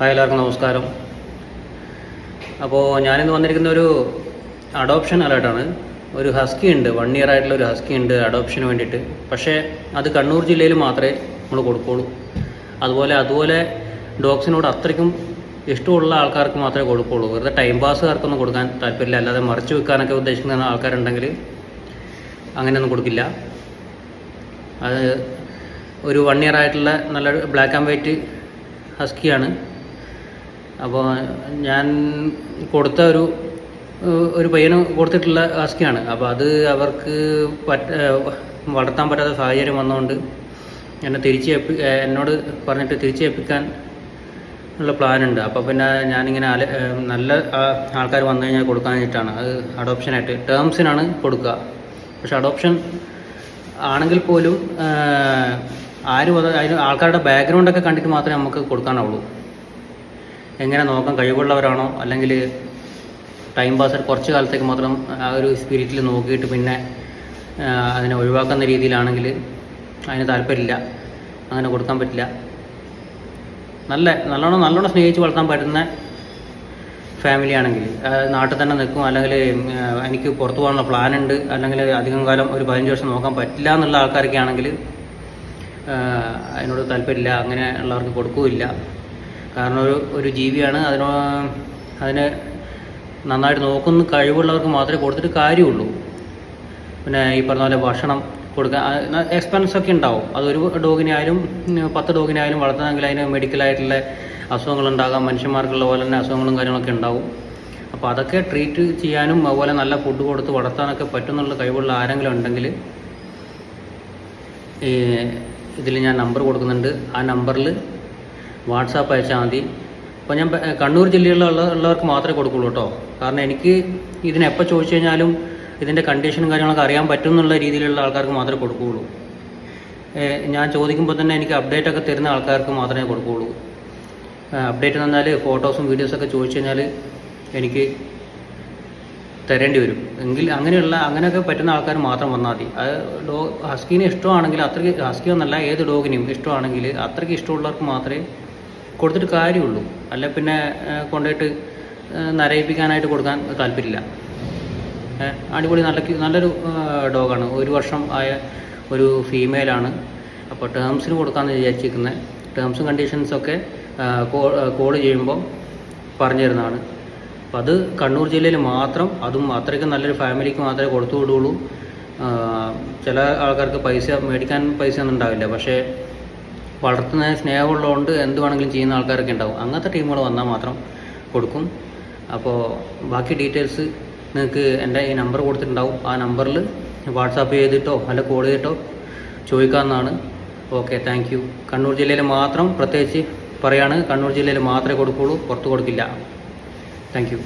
Hi, എല്ലാവർക്കും നമസ്കാരം. അപ്പോൾ ഞാനിന്ന് വന്നിരിക്കുന്ന ഒരു അഡോപ്ഷൻ അലേർട്ടാണ്. ഒരു ഹസ്കി ഉണ്ട്, 1 ഇയർ ആയിട്ടുള്ള ഒരു ഹസ്കി ഉണ്ട് അഡോപ്ഷന് വേണ്ടിയിട്ട്. പക്ഷേ അത് കണ്ണൂർ ജില്ലയിൽ മാത്രമേ നമ്മൾ കൊടുക്കുകയുള്ളൂ. അതുപോലെ ഡോഗ്സിനോട് അത്രയ്ക്കും ഇഷ്ടമുള്ള ആൾക്കാർക്ക് മാത്രമേ കൊടുക്കുകയുള്ളൂ. വെറുതെ ടൈം പാസ്സുകാർക്കൊന്നും കൊടുക്കാൻ താല്പര്യമില്ല. അല്ലാതെ മറച്ചു വെക്കാനൊക്കെ ഉദ്ദേശിക്കുന്ന ആൾക്കാരുണ്ടെങ്കിൽ അങ്ങനെയൊന്നും കൊടുക്കില്ല. അത് ഒരു 1 ഇയർ ആയിട്ടുള്ള നല്ല ബ്ലാക്ക് ആൻഡ് വൈറ്റ് ഹസ്കിയാണ്. അപ്പോൾ ഞാൻ കൊടുത്ത ഒരു പയ്യന് കൊടുത്തിട്ടുള്ള ഹസ്കിയാണ്. അപ്പോൾ അത് അവർക്ക് വളർത്താൻ പറ്റാത്ത സാഹചര്യം വന്നുകൊണ്ട് എന്നോട് പറഞ്ഞിട്ട് തിരിച്ചേൽപ്പിക്കാൻ ഉള്ള പ്ലാനുണ്ട്. അപ്പോൾ പിന്നെ ഞാനിങ്ങനെ നല്ല ആൾക്കാർ വന്നു കഴിഞ്ഞാൽ കൊടുക്കാനായിട്ടാണ്. അത് അഡോപ്ഷനായിട്ട് ടേംസിനാണ് കൊടുക്കുക. പക്ഷെ അഡോപ്ഷൻ ആണെങ്കിൽ പോലും അതിന് ആൾക്കാരുടെ ബാക്ക്ഗ്രൗണ്ടൊക്കെ കണ്ടിട്ട് മാത്രമേ നമുക്ക് കൊടുക്കാനാവുള്ളൂ. എങ്ങനെ നോക്കാൻ കഴിവുള്ളവരാണോ, അല്ലെങ്കിൽ ടൈം പാസ് കുറച്ച് കാലത്തേക്ക് മാത്രം ആ ഒരു സ്പിരിറ്റിൽ നോക്കിയിട്ട് പിന്നെ അതിനെ ഒഴിവാക്കുന്ന രീതിയിലാണെങ്കിൽ അതിന് താല്പര്യമില്ല, അങ്ങനെ കൊടുക്കാൻ പറ്റില്ല. നല്ലോണം സ്നേഹിച്ച് വളർത്താൻ പറ്റുന്ന ഫാമിലി ആണെങ്കിൽ, നാട്ടിൽ തന്നെ നിൽക്കും, അല്ലെങ്കിൽ എനിക്ക് പുറത്തു പോകാനുള്ള പ്ലാനുണ്ട്, അല്ലെങ്കിൽ അധികം കാലം ഒരു 15 വർഷം നോക്കാൻ പറ്റില്ല എന്നുള്ള ആൾക്കാരൊക്കെ ആണെങ്കിൽ അതിനോട് താല്പര്യമില്ല, അങ്ങനെ ഉള്ളവർക്ക് കൊടുക്കുകയില്ല. കാരണം ഒരു ജീവിയാണ്, അതിനെ നന്നായിട്ട് നോക്കുന്ന കഴിവുള്ളവർക്ക് മാത്രമേ കൊടുത്തിട്ട് കാര്യമുള്ളൂ. പിന്നെ ഈ പറഞ്ഞ പോലെ ഭക്ഷണം കൊടുക്കാൻ എക്സ്പെൻസൊക്കെ ഉണ്ടാവും. അതൊരു ഡോഗിനായാലും 10 ഡോഗിനായാലും വളർത്തണമെങ്കിൽ അതിന് മെഡിക്കലായിട്ടുള്ള അസുഖങ്ങളുണ്ടാകാം, മനുഷ്യന്മാർക്കുള്ള പോലെ തന്നെ അസുഖങ്ങളും കാര്യങ്ങളൊക്കെ ഉണ്ടാവും. അപ്പോൾ അതൊക്കെ ട്രീറ്റ് ചെയ്യാനും അതുപോലെ നല്ല ഫുഡ് കൊടുത്ത് വളർത്താനൊക്കെ പറ്റുന്നുള്ള കഴിവുള്ള ആരെങ്കിലും ഉണ്ടെങ്കിൽ ഇതിൽ ഞാൻ നമ്പർ കൊടുക്കുന്നുണ്ട്. ആ നമ്പറിൽ വാട്സാപ്പ് അയച്ചാൽ മതി. അപ്പോൾ ഞാൻ കണ്ണൂർ ജില്ലയിലുള്ളവർക്ക് മാത്രമേ കൊടുക്കുള്ളൂ കേട്ടോ. കാരണം എനിക്ക് ഇതിനെപ്പോൾ ചോദിച്ചു കഴിഞ്ഞാലും ഇതിൻ്റെ കണ്ടീഷനും കാര്യങ്ങളൊക്കെ അറിയാൻ പറ്റും എന്നുള്ള രീതിയിലുള്ള ആൾക്കാർക്ക് മാത്രമേ കൊടുക്കുകയുള്ളൂ. ഞാൻ ചോദിക്കുമ്പോൾ തന്നെ എനിക്ക് അപ്ഡേറ്റ് ഒക്കെ തരുന്ന ആൾക്കാർക്ക് മാത്രമേ കൊടുക്കുകയുള്ളൂ. അപ്ഡേറ്റ് എന്ന് പറഞ്ഞാൽ ഫോട്ടോസും വീഡിയോസൊക്കെ ചോദിച്ചു കഴിഞ്ഞാൽ എനിക്ക് തരേണ്ടി വരും. അങ്ങനെയൊക്കെ പറ്റുന്ന ആൾക്കാർ മാത്രം വന്നാൽ മതി. അത് ഹസ്കീനെ ഇഷ്ടമാണെങ്കിൽ, അത്രയ്ക്ക് ഹസ്കി എന്നല്ല ഏത് ഡോഗിനെയും ഇഷ്ടമാണെങ്കിൽ അത്രയ്ക്ക് ഇഷ്ടമുള്ളവർക്ക് മാത്രമേ കൊടുത്തിട്ട് കാര്യമുള്ളൂ. അല്ല പിന്നെ കൊണ്ടുപോയിട്ട് നരയിപ്പിക്കാനായിട്ട് കൊടുക്കാൻ താല്പര്യമില്ല. അടിപൊളി നല്ലൊരു ഡോഗാണ്. 1 വർഷം ആയ ഒരു ഫീമെയിലാണ്. അപ്പോൾ ടേംസിന് കൊടുക്കാമെന്ന് വിചാരിച്ചിരിക്കുന്നത്. ടേംസും കണ്ടീഷൻസൊക്കെ കോൾ ചെയ്യുമ്പോൾ പറഞ്ഞു തരുന്നതാണ്. അപ്പം അത് കണ്ണൂർ ജില്ലയിൽ മാത്രം, അതും അത്രയ്ക്കും നല്ലൊരു ഫാമിലിക്ക് മാത്രമേ കൊടുത്തു വിടുകയുള്ളൂ. ചില ആൾക്കാർക്ക് മേടിക്കാൻ പൈസ ഒന്നും ഉണ്ടാവില്ല, പക്ഷേ വളർത്തുന്ന സ്നേഹമുള്ളതുകൊണ്ട് എന്ത് വേണമെങ്കിലും ചെയ്യുന്ന ആൾക്കാരൊക്കെ ഉണ്ടാവും. അങ്ങനത്തെ ടീമുകൾ വന്നാൽ മാത്രം കൊടുക്കും. അപ്പോൾ ബാക്കി ഡീറ്റെയിൽസ് നിങ്ങൾക്ക് എൻ്റെ ഈ നമ്പർ കൊടുത്തിട്ടുണ്ടാവും. ആ നമ്പറിൽ വാട്സാപ്പ് ചെയ്തിട്ടോ അല്ല കോൾ ചെയ്തിട്ടോ ചോദിക്കാവുന്നതാണ്. Okay, thank you. കണ്ണൂർ ജില്ലയിൽ മാത്രം പ്രത്യേകിച്ച് പറയാണ്, കണ്ണൂർ ജില്ലയിൽ മാത്രമേ കൊടുക്കുകയുള്ളൂ, പുറത്ത് കൊടുക്കില്ല. Thank you.